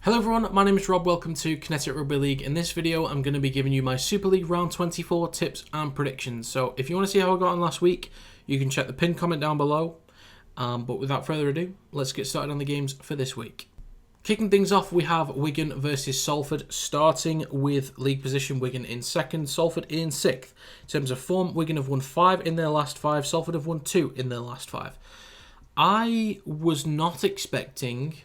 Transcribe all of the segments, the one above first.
Hello everyone, my name is Rob, welcome to Kinetic Rugby League. In this video I'm going to be giving you my Super League Round 24 tips and predictions. So if you want to see how I got on last week, you can check the pinned comment down below. But without further ado, let's get started on the games for this week. Kicking things off, we have Wigan versus Salford, starting with league position. Wigan in second, Salford in sixth. In terms of form, Wigan have won 5 in their last 5, Salford have won 2 in their last 5. I was not expecting...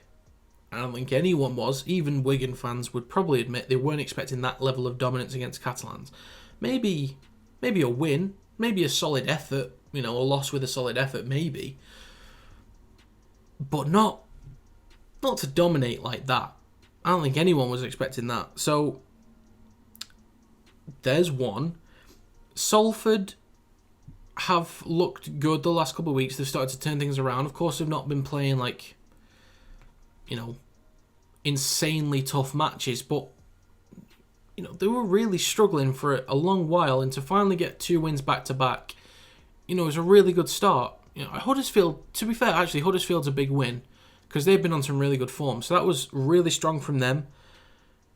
I don't think anyone was, even Wigan fans would probably admit they weren't expecting that level of dominance against Catalans. Maybe a win, maybe a solid effort, a loss with a solid effort, maybe. But not to dominate like that. I don't think anyone was expecting that. So, there's one. Salford have looked good the last couple of weeks. They've started to turn things around. Of course, they've not been playing insanely tough matches, but they were really struggling for a long while, and to finally get 2 wins back to back, it was a really good start. Huddersfield, to be fair, actually Huddersfield's a big win because they've been on some really good form, so that was really strong from them.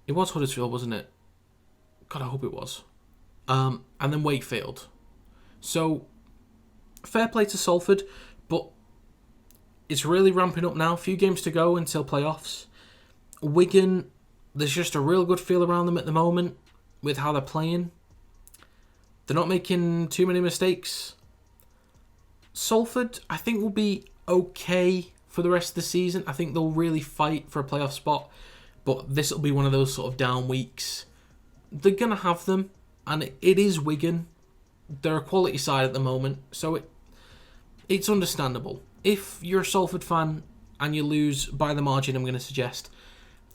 It was Huddersfield, wasn't it? God, I hope it was. And then Wakefield. So fair play to Salford, but it's really ramping up now. A few games to go until playoffs. Wigan, there's just a real good feel around them at the moment with how they're playing. They're not making too many mistakes. Salford, I think, will be okay for the rest of the season. I think they'll really fight for a playoff spot, but this will be one of those sort of down weeks. They're going to have them, and it is Wigan. They're a quality side at the moment, so it's understandable. If you're a Salford fan and you lose by the margin, I'm going to suggest,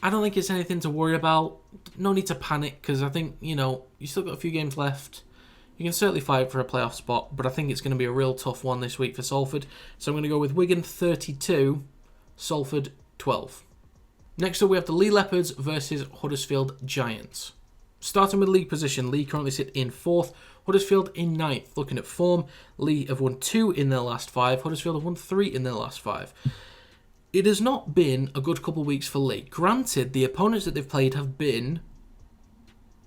I don't think it's anything to worry about. No need to panic, because I think, you still got a few games left. You can certainly fight for a playoff spot, but I think it's going to be a real tough one this week for Salford. So I'm going to go with Wigan 32, Salford 12. Next up, we have the Leigh Leopards versus Huddersfield Giants. Starting with league position, Leigh currently sit in 4th, Huddersfield in 9th. Looking at form, Leigh have won 2 in their last 5, Huddersfield have won 3 in their last 5. It has not been a good couple of weeks for Leigh. Granted, the opponents that they've played have been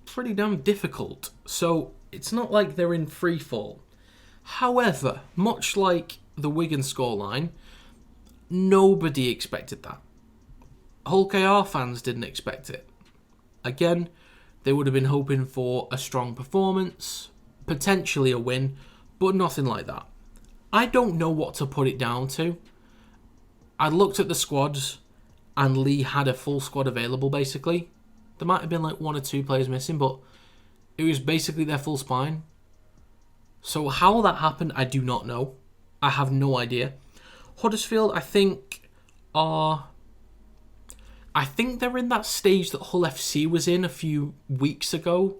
pretty damn difficult, so it's not like they're in free fall. However, much like the Wigan scoreline, nobody expected that. Hull KR fans didn't expect it. Again, they would have been hoping for a strong performance, potentially a win, but nothing like that. I don't know what to put it down to. I looked at the squads, and Leigh had a full squad available, basically. There might have been 1 or 2 players missing, but it was basically their full spine. So how that happened, I do not know. I have no idea. Huddersfield, I think they're in that stage that Hull FC was in a few weeks ago,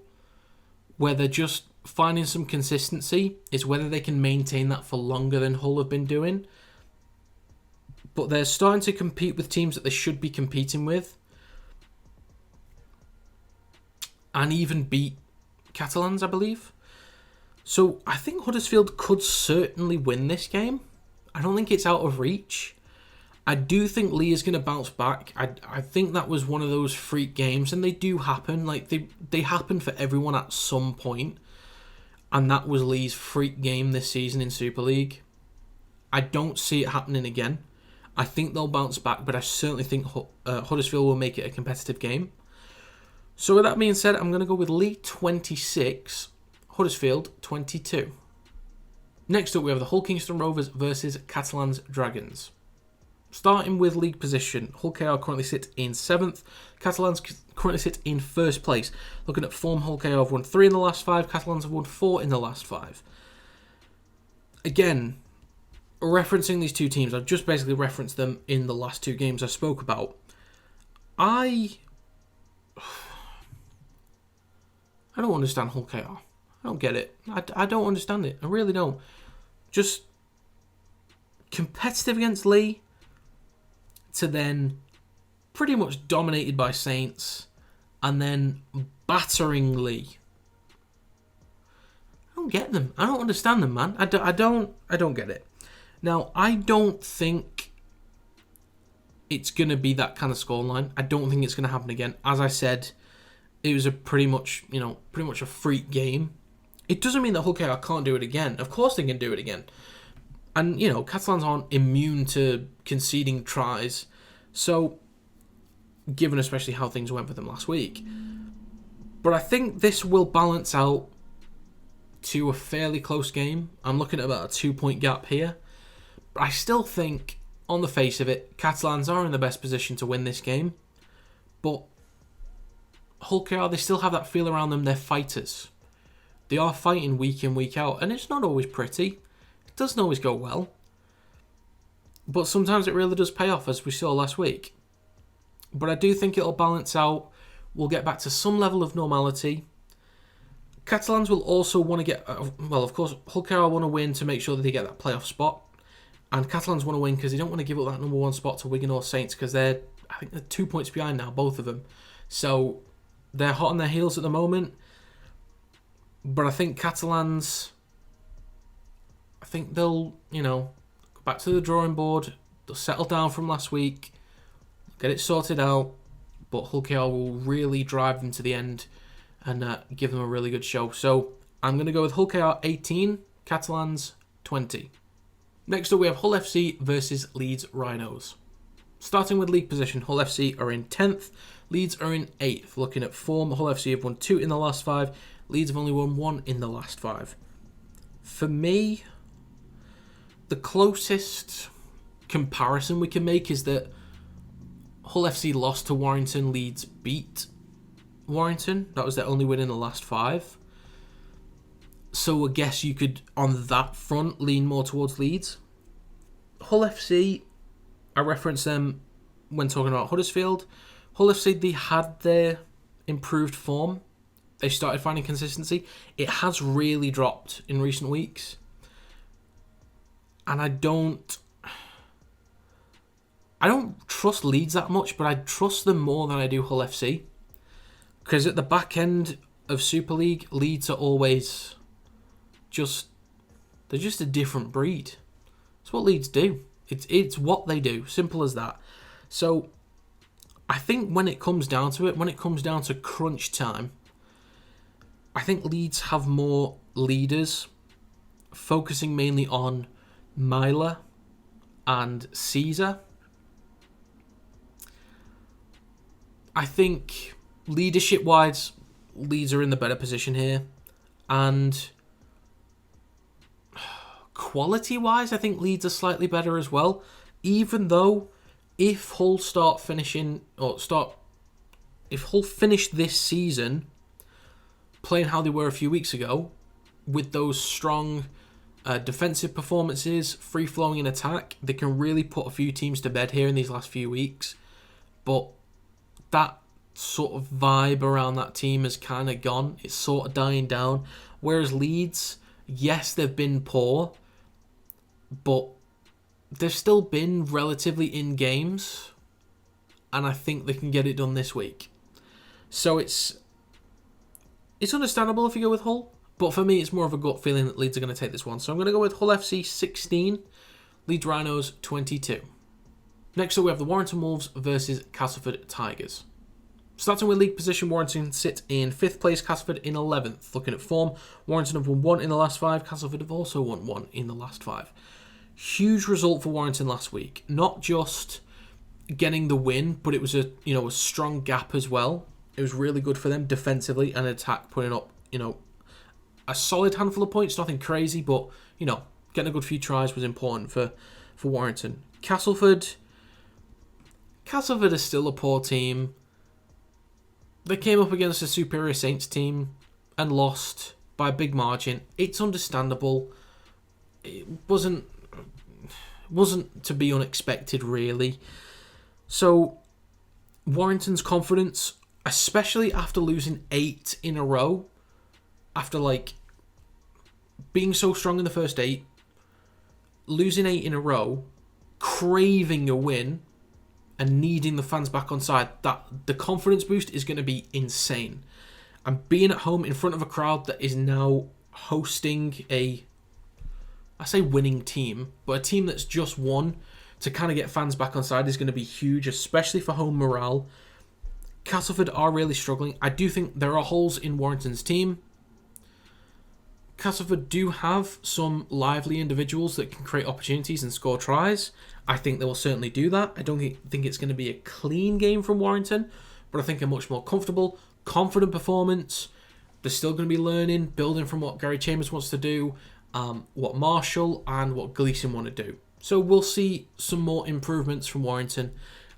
where they're just finding some consistency. It's whether they can maintain that for longer than Hull have been doing. But they're starting to compete with teams that they should be competing with, and even beat Catalans, I believe. So I think Huddersfield could certainly win this game. I don't think it's out of reach. I do think Leigh is going to bounce back. I think that was one of those freak games, and they do happen. They happen for everyone at some point, and that was Leigh's freak game this season in Super League. I don't see it happening again. I think they'll bounce back, but I certainly think Huddersfield will make it a competitive game. So with that being said, I'm going to go with Leigh 26, Huddersfield 22. Next up, we have the Hull Kingston Rovers versus Catalans Dragons. Starting with league position, Hull KR currently sit in 7th, Catalans currently sit in 1st place. Looking at form, Hull KR have won 3 in the last 5, Catalans have won 4 in the last 5. Again, referencing these two teams, I've just basically referenced them in the last 2 games I spoke about. I don't understand Hull KR. I don't get it. I don't understand it. I really don't. Just competitive against Leigh, to then pretty much dominated by Saints, and then battering Leigh. I don't get them. I don't understand them, man. I don't get it. Now, I don't think it's going to be that kind of scoreline. I don't think it's going to happen again. As I said, it was a pretty much a freak game. It doesn't mean that Hull KR can't do it again. Of course they can do it again. And, Catalans aren't immune to conceding tries. So, given especially how things went for them last week. But I think this will balance out to a fairly close game. I'm looking at about a 2-point gap here. But I still think, on the face of it, Catalans are in the best position to win this game. But Hull KR, they still have that feel around them. They're fighters. They are fighting week in, week out. And it's not always pretty. It doesn't always go well. But sometimes it really does pay off, as we saw last week. But I do think it'll balance out. We'll get back to some level of normality. Catalans will also want to get... of course, Hull KR want to win to make sure that they get that playoff spot. And Catalans want to win because they don't want to give up that number 1 spot to Wigan or Saints, because I think they're 2 points behind now, both of them. So they're hot on their heels at the moment. But I think Catalans... I think they'll, go back to the drawing board. They'll settle down from last week. Get it sorted out. But Hull KR will really drive them to the end and give them a really good show. So I'm going to go with Hull KR 18, Catalans 20. Next up, we have Hull FC versus Leeds Rhinos. Starting with league position, Hull FC are in 10th. Leeds are in 8th. Looking at form, Hull FC have won 2 in the last 5. Leeds have only won 1 in the last 5. For me, the closest comparison we can make is that Hull FC lost to Warrington, Leeds beat Warrington. That was their only win in the last 5. So I guess you could, on that front, lean more towards Leeds. Hull FC, I referenced them when talking about Huddersfield. Hull FC, they had their improved form. They started finding consistency. It has really dropped in recent weeks. And I don't trust Leeds that much, but I trust them more than I do Hull FC. Because at the back end of Super League, Leeds are always they're just a different breed. It's what Leeds do. It's what they do. Simple as that. So I think when it comes down to it, when it comes down to crunch time, I think Leeds have more leaders, focusing mainly on Myler and Caesar. I think leadership-wise, Leeds are in the better position here. And quality-wise, I think Leeds are slightly better as well. Even though if Hull if Hull finish this season playing how they were a few weeks ago, with those strong defensive performances, free-flowing in attack, they can really put a few teams to bed here in these last few weeks. But that sort of vibe around that team has kind of gone. It's sort of dying down. Whereas Leeds, yes, they've been poor, but they've still been relatively in games, and I think they can get it done this week. So it's understandable if you go with Hull, but for me, it's more of a gut feeling that Leeds are going to take this one. So I'm going to go with Hull FC 16, Leeds Rhinos 22. Next up, we have the Warrington Wolves versus Castleford Tigers. Starting with league position, Warrington sit in 5th place, Castleford in 11th. Looking at form, Warrington have won 1 in the last 5, Castleford have also won 1 in the last 5. Huge result for Warrington last week. Not just getting the win, but it was a strong gap as well. It was really good for them defensively and attack, putting up, a solid handful of points, nothing crazy, but, getting a good few tries was important for Warrington. Castleford is still a poor team. They came up against a superior Saints team and lost by a big margin. It's understandable. It wasn't to be unexpected, really. So, Warrington's confidence, especially after losing 8 in a row, after being so strong in the first 8, losing 8 in a row, craving a win, and needing the fans back on side, that the confidence boost is going to be insane. And being at home in front of a crowd that is now hosting I say winning team, but a team that's just won, to kind of get fans back on side is going to be huge, especially for home morale. Castleford are really struggling. I do think there are holes in Warrington's team. Castleford do have some lively individuals that can create opportunities and score tries. I think they will certainly do that. I don't think it's going to be a clean game from Warrington, but I think a much more comfortable, confident performance. They're still going to be learning, building from what Gary Chambers wants to do, what Marshall and what Gleeson want to do. So we'll see some more improvements from Warrington,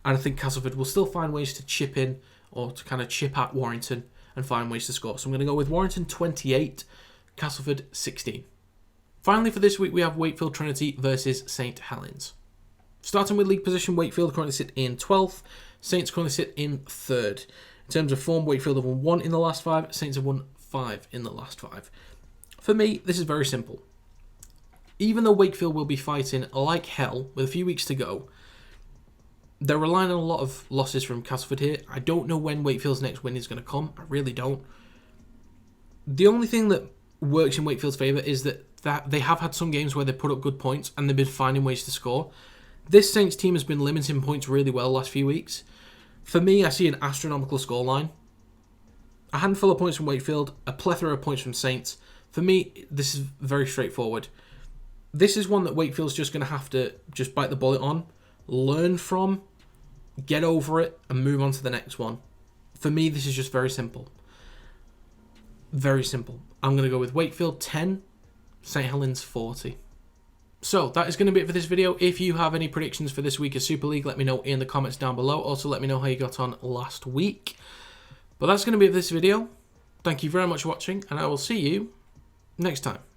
and I think Castleford will still find ways to chip in or to kind of chip at Warrington and find ways to score. So I'm going to go with Warrington 28, Castleford 16. Finally for this week, we have Wakefield Trinity versus St Helens. Starting with league position, Wakefield currently sit in 12th, Saints currently sit in 3rd. In terms of form, Wakefield have won 1 in the last 5, Saints have won 5 in the last 5. For me, this is very simple. Even though Wakefield will be fighting like hell with a few weeks to go, they're relying on a lot of losses from Castleford here. I don't know when Wakefield's next win is going to come. I really don't. The only thing that works in Wakefield's favour is that they have had some games where they put up good points and they've been finding ways to score. This Saints team has been limiting points really well the last few weeks. For me, I see an astronomical scoreline. A handful of points from Wakefield, a plethora of points from Saints. For me, this is very straightforward. This is one that Wakefield's just going to have to just bite the bullet on, learn from, get over it, and move on to the next one. For me, this is just very simple. Very simple. I'm going to go with Wakefield 10, St Helens 40. So that is going to be it for this video. If you have any predictions for this week of Super League, let me know in the comments down below. Also, let me know how you got on last week. But that's going to be it for this video. Thank you very much for watching, and I will see you next time.